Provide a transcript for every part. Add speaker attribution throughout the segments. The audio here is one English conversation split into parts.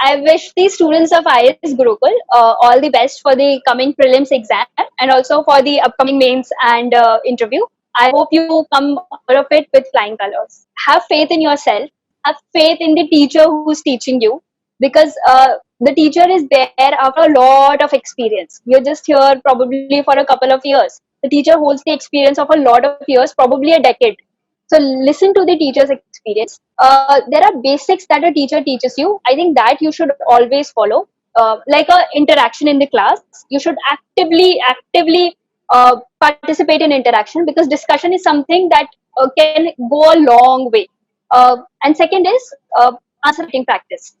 Speaker 1: I wish the students of IS Gurukul all the best for the coming prelims exam and also for the upcoming mains and interview. I hope you come out of it with flying colors. Have faith in yourself. Have faith in the teacher who's teaching you, because the teacher is there after a lot of experience. You're just here probably for a couple of years. The teacher holds the experience of a lot of years, probably a decade. So listen to the teacher's experience. There are basics that a teacher teaches you. I think that you should always follow. Like a interaction in the class, you should actively participate in interaction, because discussion is something that can go a long way. And second is answer writing practice.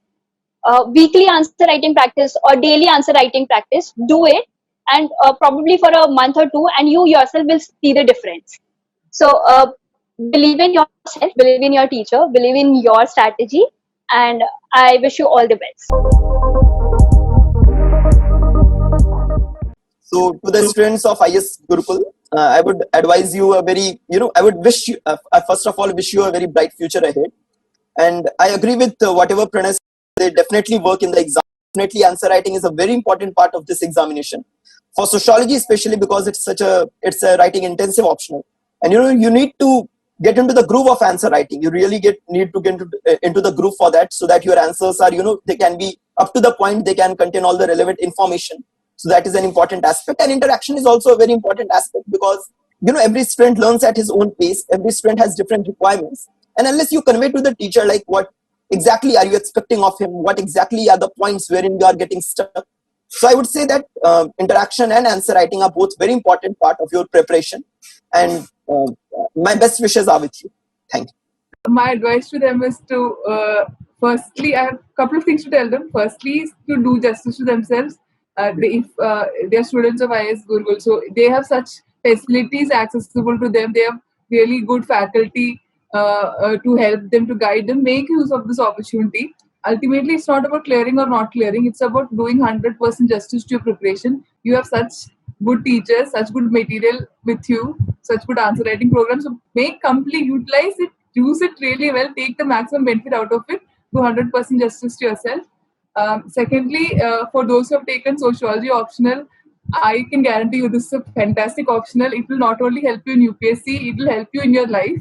Speaker 1: Weekly answer writing practice or daily answer writing practice. Do it, and probably for a month or two, and you yourself will see the difference. So believe in yourself, believe in your teacher, believe in your strategy, and I wish you all the best.
Speaker 2: So to the students of IS Gurukul, I would advise you a very, I would wish you, first of all, wish you a very bright future ahead. And I agree with whatever Pranay said. They definitely work in the exam. Definitely answer writing is a very important part of this examination. For sociology especially, because it's a writing intensive optional. And you need to get into the groove of answer writing. You really need to get into the groove for that, so that your answers are, they can be up to the point, they can contain all the relevant information. So that is an important aspect. And interaction is also a very important aspect, because every student learns at his own pace. Every student has different requirements, and unless you convey to the teacher like what exactly are you expecting of him, what exactly are the points wherein you are getting stuck. So I would say that interaction and answer writing are both very important part of your preparation, and my best wishes are with you. Thank you.
Speaker 3: My advice to them is to firstly, I have a couple of things to tell them. Firstly, is to do justice to themselves. If they are students of IS Gurukul, so they have such facilities accessible to them. They have really good faculty to help them, to guide them. Make use of this opportunity. Ultimately, it's not about clearing or not clearing. It's about doing 100% justice to your preparation. You have such good teachers, such good material with you, such good answer writing programs. So make complete, utilize it, use it really well, take the maximum benefit out of it, do 100% justice to yourself. Secondly, for those who have taken sociology optional, I can guarantee you this is a fantastic optional. It will not only help you in UPSC, it will help you in your life.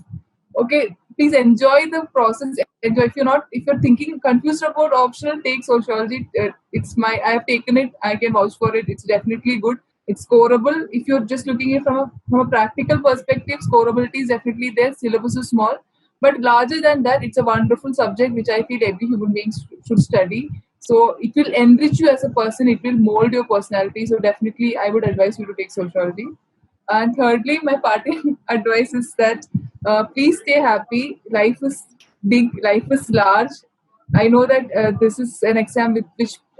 Speaker 3: Okay, please enjoy the process. Enjoy. If you're thinking confused about optional, take sociology. I have taken it. I can vouch for it. It's definitely good. It's scoreable. If you're just looking at it from a practical perspective, scoreability is definitely there. Syllabus is small, but larger than that, it's a wonderful subject which I feel every human being should study. So it will enrich you as a person. It will mold your personality. So definitely, I would advise you to take sociology. And thirdly, my parting advice is that please stay happy. Life is big. Life is large. I know that this is an exam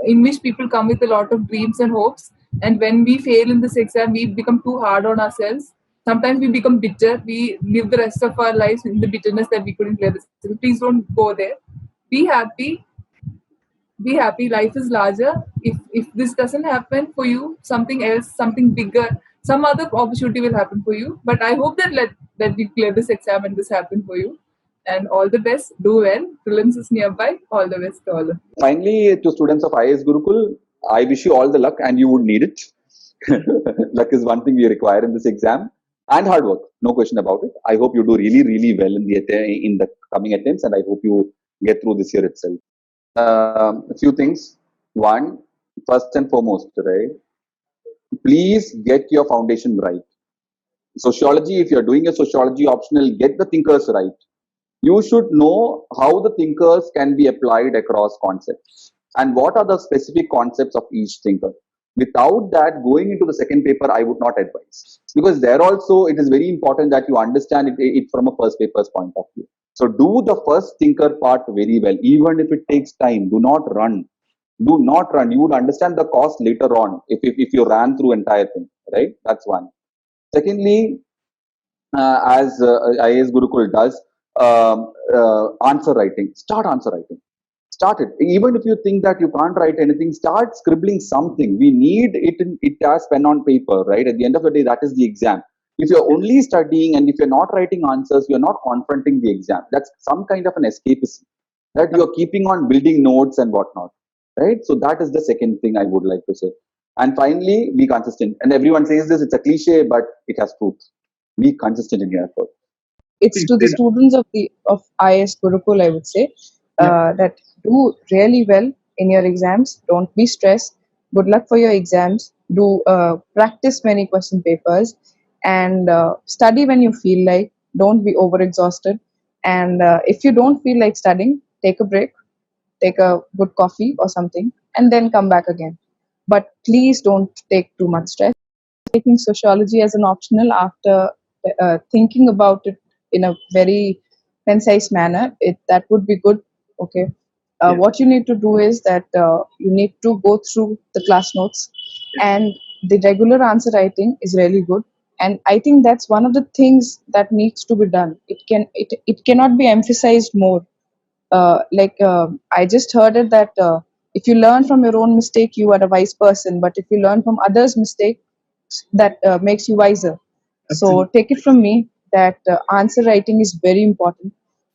Speaker 3: in which people come with a lot of dreams and hopes. And when we fail in this exam, we become too hard on ourselves. Sometimes we become bitter. We live the rest of our lives in the bitterness that we couldn't clear this. So please don't go there. Be happy. Be happy. Life is larger. If this doesn't happen for you, something else, something bigger, some other opportunity will happen for you. But I hope that we clear this exam and this happen for you. And all the best. Do well. Prelims is nearby. All the best to all.
Speaker 4: Finally, to students of IS Gurukul, I wish you all the luck, and you would need it. Luck is one thing we require in this exam, and hard work, no question about it. I hope you do really, really well in the coming attempts, and I hope you get through this year itself. A few things. One, first and foremost, right? Please get your foundation right. Sociology, if you're doing a sociology optional, get the thinkers right. You should know how the thinkers can be applied across concepts and what are the specific concepts of each thinker. Without that, going into the second paper, I would not advise, because there also it is very important that you understand it from a first paper's point of view. So do the first thinker part very well, even if it takes time. Do not run. Do not run. You would understand the cost later on if you ran through entire thing, right? That's one. Secondly, as IS Gurukul does, answer writing. Start answer writing. Start it. Even if you think that you can't write anything, start scribbling something. We need it as pen on paper, right? At the end of the day, that is the exam. If you're only studying and if you're not writing answers, you're not confronting the exam. That's some kind of an escapism that you're keeping on building notes and whatnot. right? So that is the second thing I would like to say. And finally, be consistent. And everyone says this, it's a cliche, but it has truth. Be consistent in your effort.
Speaker 5: It's to the students of IS Gurukul, I would say, that do really well in your exams. Don't be stressed. Good luck for your exams. Do practice many question papers and study when you feel like. Don't be overexhausted. And if you don't feel like studying, take a break, take a good coffee or something, and then come back again. But please don't take too much stress. Taking sociology as an optional after thinking about it in a very concise manner, that would be good. Okay. What you need to do is that you need to go through the class notes, and the regular answer writing is really good. And I think that's one of the things that needs to be done. It cannot be emphasized more. I just heard it that if you learn from your own mistake, you are a wise person. But if you learn from others' mistake, that makes you wiser. So take it from me that answer writing is very important.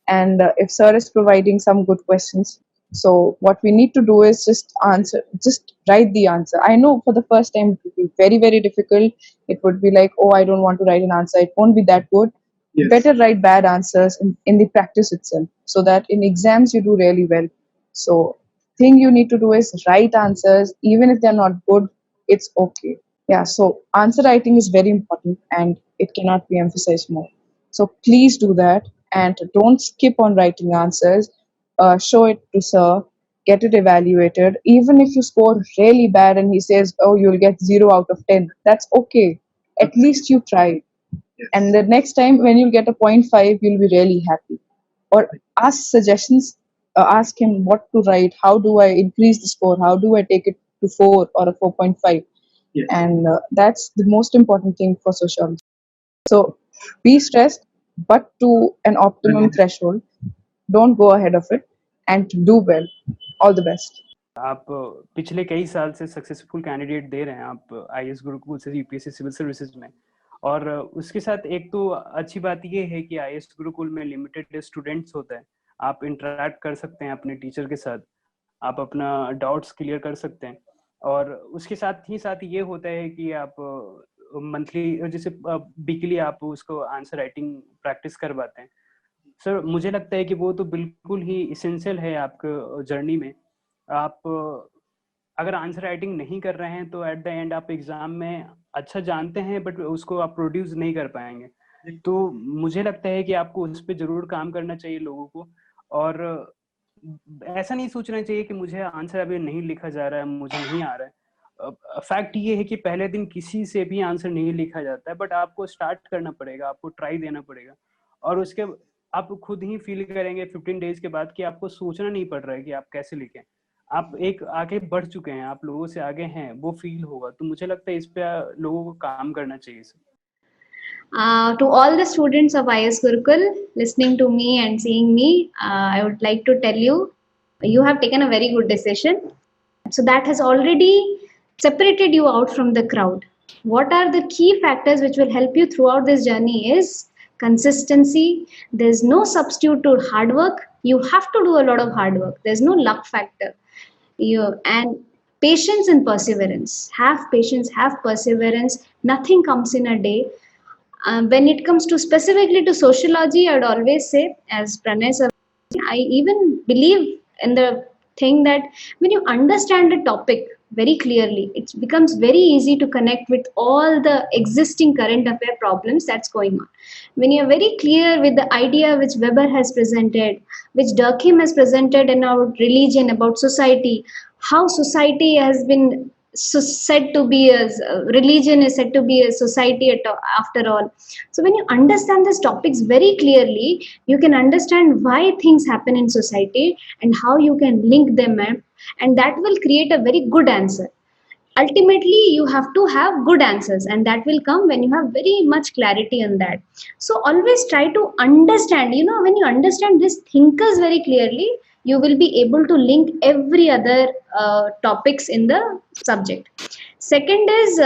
Speaker 5: And if sir is providing some good questions, so what we need to do is just write the answer. I know for the first time it would be very, very difficult. It would be like, oh, I don't want to write an answer. It won't be that good. Better write bad answers in the practice itself, so that in exams you do really well. So thing you need to do is write answers, even if they're not good, it's okay. Yeah, so answer writing is very important and it cannot be emphasized more. So please do that and don't skip on writing answers. Show it to sir, get it evaluated. Even if you score really bad and he says, oh, you'll get 0 out of 10, that's okay. At least you tried. And the next time when you get a 0.5, you'll be really happy. Or ask suggestions, ask him what to write, how do I increase the score, how do I take it to 4 or a 4.5. And that's the most important thing for sociology. So be stressed, but to an optimum threshold. Don't go ahead of it and do well. All the best.
Speaker 6: आप पिछले कई साल से successful candidate दे रहे हैं आप IAS Gurukul से UPSC civil services में, और उसके साथ एक तो अच्छी बात ये है कि आईएएस गुरुकुल में लिमिटेड स्टूडेंट्स होता है, आप इंटरेक्ट कर सकते हैं अपने टीचर के साथ, आप अपना डाउट्स क्लियर कर सकते हैं, और उसके साथ ये होता है कि आप मंथली जैसे वीकली आप उसको आंसर राइटिंग प्रैक्टिस करवाते हैं। सर मुझे लगता है कि वो तो बिल्कुल ही इसेंशियल है आपके जर्नी में। आप अगर आंसर राइटिंग नहीं कर रहे हैं तो एट द एंड आप एग्जाम में अच्छा जानते हैं बट उसको आप प्रोड्यूस नहीं कर पाएंगे। तो मुझे लगता है कि आपको उस पर जरूर काम करना चाहिए लोगों को, और ऐसा नहीं सोचना चाहिए कि मुझे आंसर अभी नहीं लिखा जा रहा है, मुझे नहीं आ रहा है। फैक्ट ये है कि पहले दिन किसी से भी आंसर नहीं लिखा जाता है, बट आपको स्टार्ट करना पड़ेगा, आपको ट्राई देना पड़ेगा, और उसके आप खुद ही फील करेंगे 15 डेज के बाद कि आपको सोचना नहीं पड़ रहा है कि आप कैसे लिखें, आप एक आगे बढ़ चुके हैं, आप लोगों से आगे हैं, वो फील होगा। तो मुझे लगता है इस पे लोगों को काम करना चाहिए sir.
Speaker 1: To all the students of IS Gurukul listening to me and seeing me, I would like to tell you, you have taken a very good decision. So that has already separated you out from the crowd. What are the key factors which will help you throughout this journey is consistency. There's no substitute to hard work. You have to do a lot of hard work. There's no luck factor. And patience and perseverance. Have patience, have perseverance. Nothing comes in a day. When it comes to specifically to sociology, I would always say, as Pranay sir, I even believe in the thing that when you understand a topic very clearly, it becomes very easy to connect with all the existing current affair problems that's going on. When you're very clear with the idea which Weber has presented, which Durkheim has presented in our religion about society, how society has been said to be as religion is said to be a society after all. So when you understand these topics very clearly, you can understand why things happen in society and how you can link them, and that will create a very good answer. Ultimately you have to have good answers, and that will come when you have very much clarity on that. So always try to understand, when you understand these thinkers very clearly, you will be able to link every other topics in the subject. Second is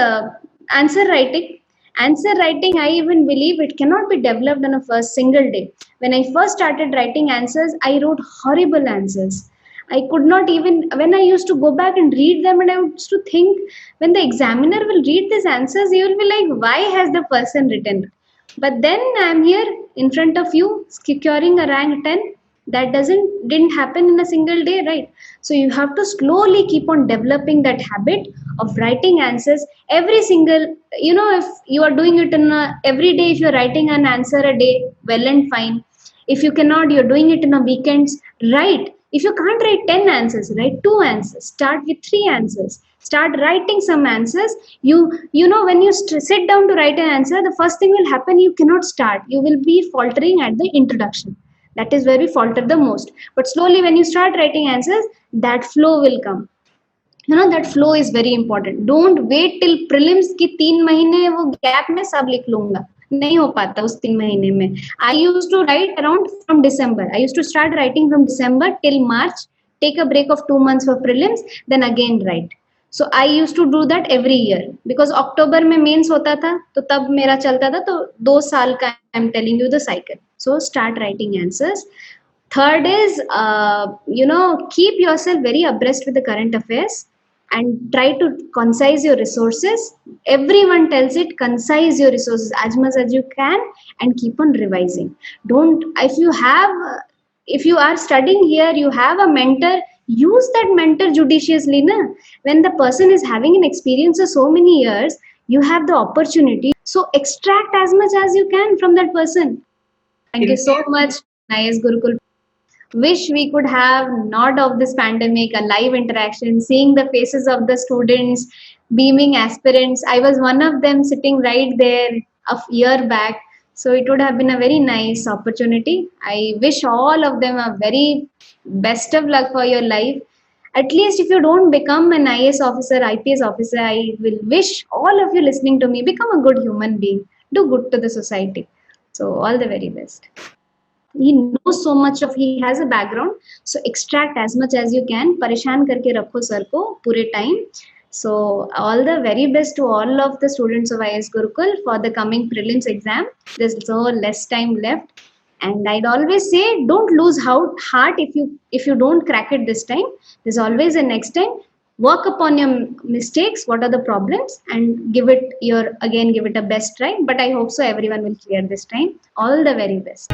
Speaker 1: answer writing. Answer writing, I even believe it cannot be developed on a first single day. When I first started writing answers, I wrote horrible answers.
Speaker 7: I could not even, when I used to go back and read them, and I used to think, when the examiner will read these answers, he will be like, why has the person written? But then I'm here in front of you, securing a rank 10. That didn't happen in a single day, right? So you have to slowly keep on developing that habit of writing answers every single, if you are doing it every day, if you're writing an answer a day, well and fine. If you cannot, you're doing it in a weekends, write. If you can't write 10 answers, write 2 answers, start with 3 answers, start writing some answers. When you sit down to write an answer, the first thing will happen, you cannot start, you will be faltering at the introduction. That is where we falter the most. But slowly, when you start writing answers, that flow will come. That flow is very important. Don't wait till prelims की 3 महीने वो gap में सब लिख लूंगा, नहीं हो पाता उस 3 महीने में. I used to write around from December. I used to start writing from December till March, take a break of 2 months for prelims, then again write. So I used to do that every year because October में mains होता था, तो तब मेरा चलता था, तो 2 साल का I'm telling you the cycle. So start writing answers. Third is, keep yourself very abreast with the current affairs and try to concise your resources. Everyone tells it, concise your resources as much as you can and keep on revising. If you are studying here, you have a mentor, use that mentor judiciously. When the person is having an experience of so many years, you have the opportunity. So extract as much as you can from that person. Thank you so much, IAS Gurukul. Wish we could have not of this pandemic, a live interaction, seeing the faces of the students, beaming aspirants. I was one of them sitting right there a year back. So it would have been a very nice opportunity. I wish all of them a very best of luck for your life. At least if you don't become an IAS officer, IPS officer, I will wish all of you listening to me, become a good human being. Do good to the society. So all the very best. He knows so much he has a background, so extract as much as you can. परेशान करके रखो sir को पूरे time. So all the very best to all of the students of IAS Gurukul for the coming prelims exam. There's so less time left, and I'd always say, don't lose heart if you don't crack it this time. There's always a next time. Work upon your mistakes, what are the problems, and give it a best try. But I hope so everyone will clear this time. All the very best.